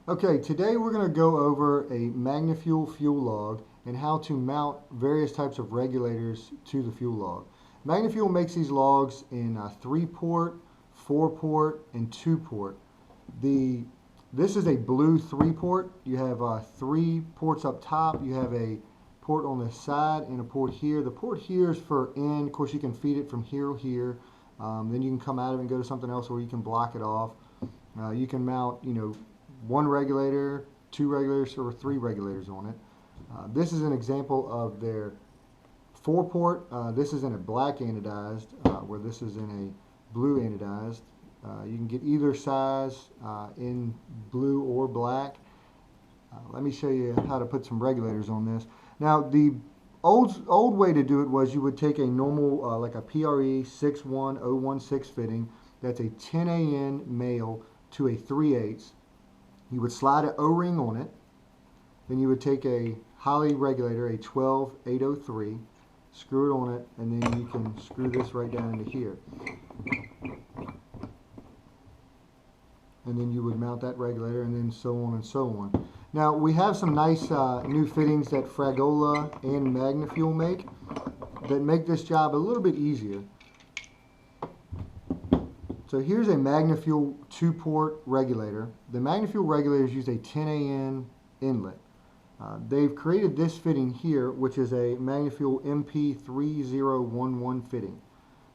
Okay, today we're going to go over a Magnafuel fuel log and how to mount various types of regulators to the fuel log. Magnafuel makes these logs in 3-port, 4-port, and 2-port. This is a blue 3-port. You have 3 ports up top. You have a port on the side and a port here. The port here is for in. Of course, you can feed it from here to here. Then you can come out of it and go to something else, or you can block it off. You can mount, 1 regulator, 2 regulators, or 3 regulators on it. This is an example of their 4-port. This is in a black anodized, where this is in a blue anodized. You can get either size in blue or black. Let me show you how to put some regulators on this. Now, the old way to do it was you would take a normal, like a PRE 61016 fitting. That's a 10 AN male to a 3/8. You would slide an O-ring on it. Then you would take a Holley regulator, a 12803, screw it on it, and then you can screw this right down into here. And then you would mount that regulator, and then so on and so on. Now, we have some nice new fittings that Fragola and Magnafuel make this job a little bit easier. So here's a Magnafuel 2-port regulator. The Magnafuel regulators use a 10 AN inlet. They've created this fitting here, which is a Magnafuel MP3011 fitting.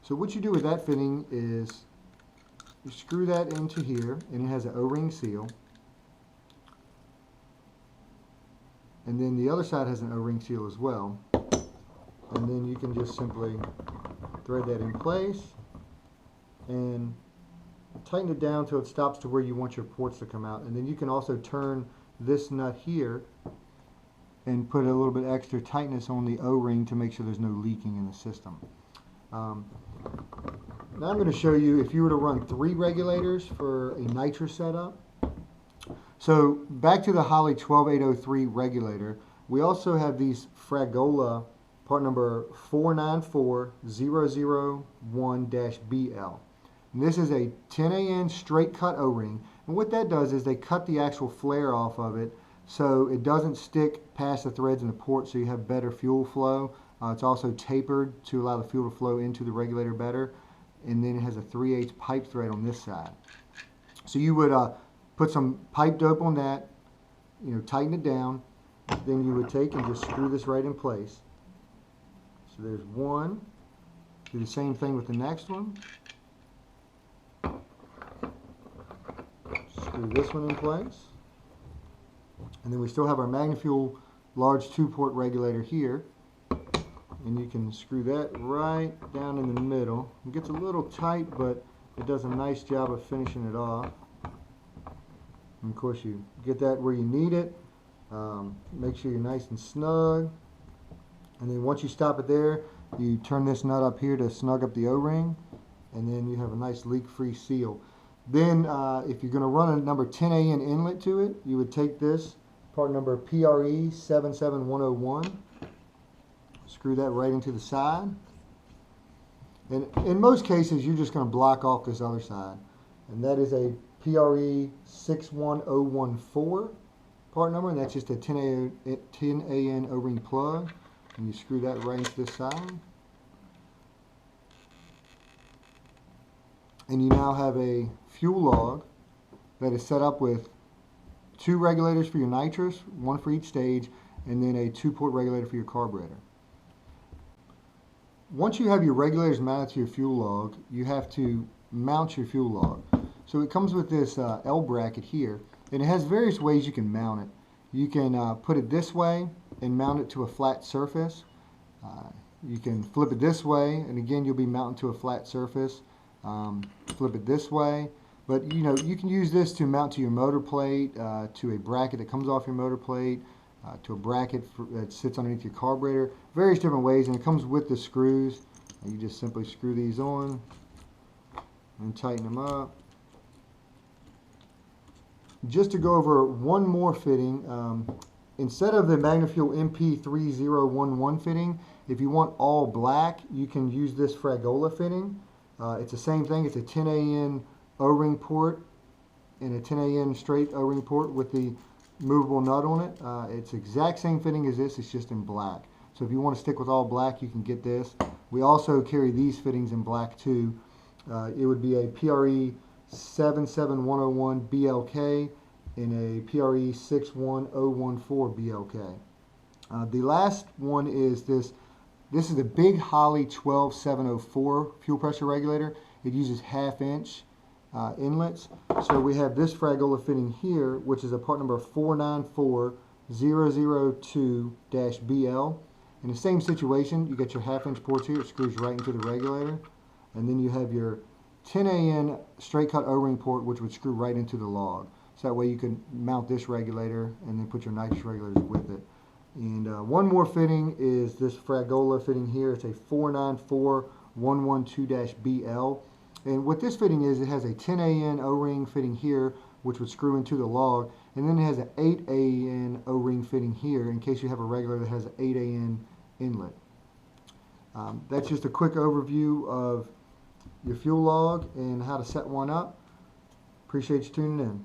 So what you do with that fitting is you screw that into here, and it has an O-ring seal. And then the other side has an O-ring seal as well. And then you can just simply thread that in place and tighten it down till it stops to where you want your ports to come out. And then you can also turn this nut here and put a little bit extra tightness on the O-ring to make sure there's no leaking in the system. Now I'm going to show you if you were to run 3 regulators for a nitrous setup. So back to the Holley 12803 regulator, we also have these Fragola part number 494001-BL. And this is a 10 AN straight cut O-ring. And what that does is they cut the actual flare off of it so it doesn't stick past the threads in the port, so you have better fuel flow. It's also tapered to allow the fuel to flow into the regulator better. And then it has a 3/8 pipe thread on this side. So you would put some pipe dope on that, tighten it down. Then you would take and just screw this right in place. So there's one. Do the same thing with the next one. Screw this one in place. And then we still have our Magnafuel large 2-port regulator here. And you can screw that right down in the middle. It gets a little tight, but it does a nice job of finishing it off. And of course, you get that where you need it. Make sure you're nice and snug. And then once you stop it there, you turn this nut up here to snug up the O-ring. And then you have a nice leak-free seal. Then if you're going to run a number 10 AN inlet to it, you would take this part number PRE 77101. Screw that right into the side. And in most cases, you're just going to block off this other side. And that is a PRE 61014 part number, and that's just a 10 AN O-ring plug. And you screw that right into this side. And you now have a fuel log that is set up with 2 regulators for your nitrous, 1 for each stage, and then a 2-port regulator for your carburetor. Once you have your regulators mounted to your fuel log, you have to mount your fuel log. So it comes with this L bracket here, and it has various ways you can mount it. You can put it this way and mount it to a flat surface. You can flip it this way, and again you'll be mounting to a flat surface. Flip it this way, but you can use this to mount to your motor plate, to a bracket that comes off your motor plate, to a bracket that sits underneath your carburetor. Various different ways, and it comes with the screws. And you just simply screw these on and tighten them up. Just to go over one more fitting, instead of the Magnafuel MP3011 fitting, if you want all black, you can use this Fragola fitting. It's the same thing. It's a 10 AN O-ring port and a 10AN straight O-ring port with the movable nut on it. It's exact same fitting as this, it's just in black. So if you want to stick with all black, you can get this. We also carry these fittings in black too. It would be a PRE 77101 BLK and a PRE 61014 BLK. The last one is this. This is the Big Holly 12704 fuel pressure regulator. It uses 1/2 inch inlets. So we have this Fragola fitting here, which is a part number 494002-BL. In the same situation, you get your 1/2 inch ports here. It screws right into the regulator. And then you have your 10AN straight cut O-ring port, which would screw right into the log. So that way you can mount this regulator and then put your nitrous regulators with it. And one more fitting is this Fragola fitting here. It's a 494112-BL. And what this fitting is, it has a 10AN O-ring fitting here, which would screw into the log. And then it has an 8AN O-ring fitting here in case you have a regulator that has an 8AN inlet. That's just a quick overview of your fuel log and how to set one up. Appreciate you tuning in.